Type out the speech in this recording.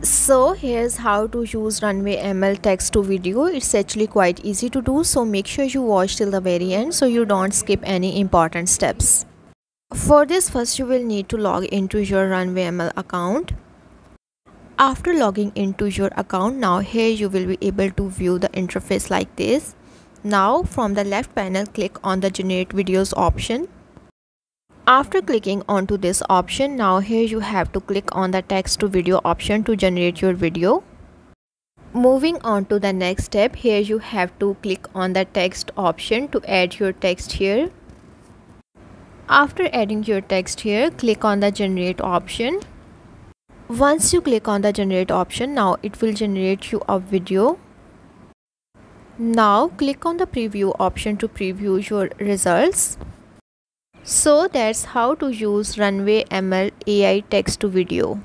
So here's how to use Runwayml text to video. It's actually quite easy to do, so make sure you watch till the very end so you don't skip any important steps. For this, first you will need to log into your Runwayml account. After logging into your account, now here you will be able to view the interface like this. Now from the left panel, click on the generate videos option. After clicking onto this option, now here you have to click on the text to video option to generate your video. Moving on to the next step, here you have to click on the text option to add your text here. After adding your text here, click on the generate option. Once you click on the generate option, now it will generate you a video. Now click on the preview option to preview your results. So that's how to use Runwayml AI text to video.